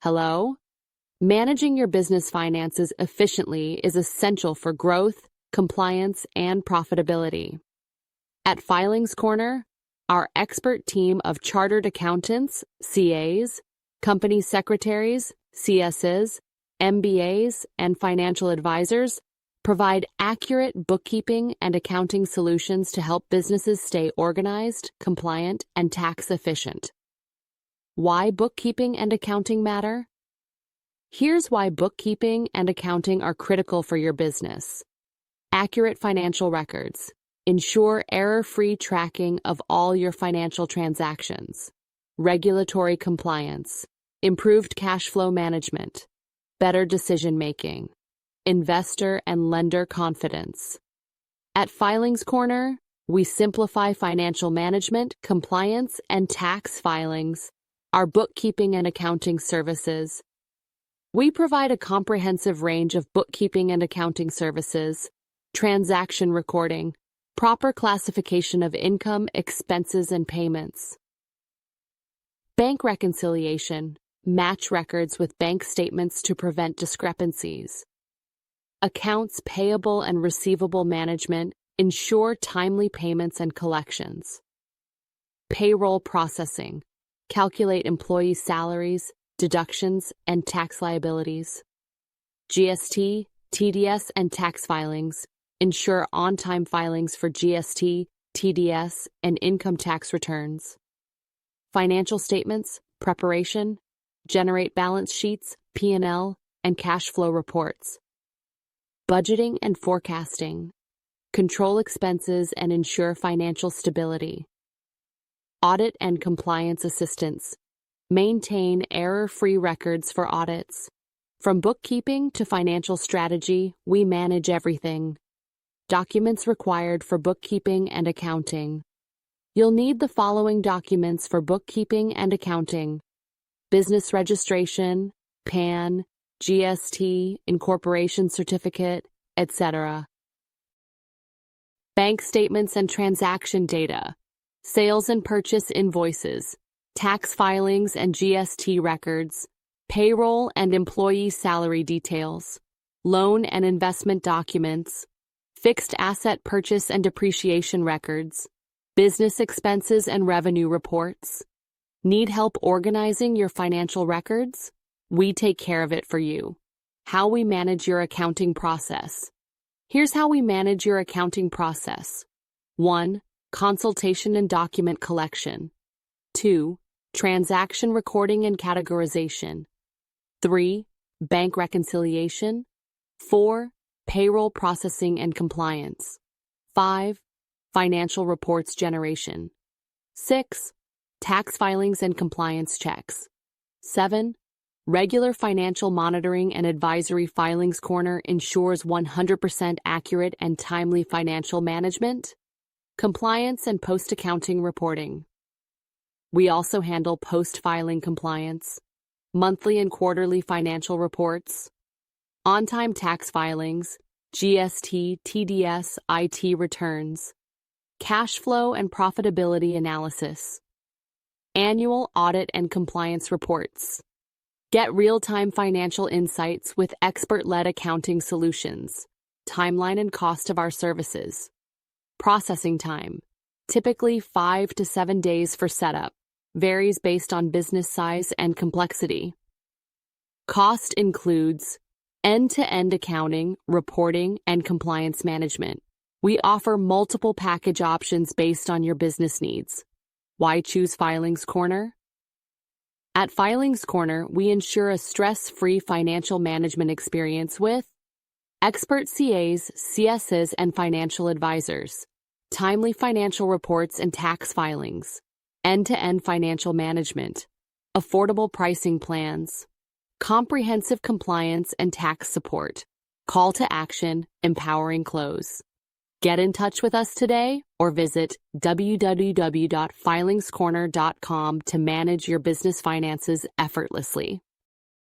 Hello? Managing your business finances efficiently is essential for growth, compliance, and profitability. At Filings Corner, our expert team of chartered accountants, CAs, company secretaries, CSs, MBAs, and financial advisors provide accurate bookkeeping and accounting solutions to help businesses stay organized, compliant, and tax efficient. Why bookkeeping and accounting matter? Here's why bookkeeping and accounting are critical for your business. Accurate financial records. Ensure error-free tracking of all your financial transactions. Regulatory compliance. Improved cash flow management. Better decision-making. Investor and lender confidence. At Filings Corner, we simplify financial management, compliance, and tax filings. Our bookkeeping and accounting services. We provide a comprehensive range of bookkeeping and accounting services, transaction recording, proper classification of income, expenses, and payments. Bank reconciliation. Match records with bank statements to prevent discrepancies. Accounts payable and receivable management. Ensure timely payments and collections. Payroll processing. Calculate employee salaries, deductions, and tax liabilities. GST, TDS, and tax filings. Ensure on-time filings for GST, TDS, and income tax returns. Financial statements, preparation. Generate balance sheets, P&L, and cash flow reports. Budgeting and forecasting. Control expenses and ensure financial stability. Audit and compliance assistance. Maintain error-free records for audits. From bookkeeping to financial strategy, we manage everything. Documents required for bookkeeping and accounting. You'll need the following documents for bookkeeping and accounting: business registration, PAN, GST, incorporation certificate, etc. Bank statements and transaction data. Sales and purchase invoices, tax filings and GST records, payroll and employee salary details, loan and investment documents, fixed asset purchase and depreciation records, business expenses and revenue reports. Need help organizing your financial records? We take care of it for you. How we manage your accounting process. Here's how we manage your accounting process. 1. Consultation and document collection. 2. Transaction recording and categorization. 3. Bank reconciliation. 4. Payroll processing and compliance. 5. Financial reports generation. 6. Tax filings and compliance checks. 7. Regular financial monitoring and advisory. Filings Corner ensures 100% accurate and timely financial management, compliance, and post-accounting reporting. We also handle post-filing compliance, monthly and quarterly financial reports, on-time tax filings, GST, TDS, IT returns, cash flow and profitability analysis, annual audit and compliance reports. Get real-time financial insights with expert-led accounting solutions. Timeline and cost of our services. Processing time. Typically 5 to 7 days for setup. Varies based on business size and complexity. Cost includes end-to-end accounting, reporting, and compliance management. We offer multiple package options based on your business needs. Why choose Filings Corner? At Filings Corner, we ensure a stress-free financial management experience with expert CAs, CSs, and financial advisors, timely financial reports and tax filings, end-to-end financial management, affordable pricing plans, comprehensive compliance and tax support, call to action, empowering close. Get in touch with us today or visit www.filingscorner.com to manage your business finances effortlessly.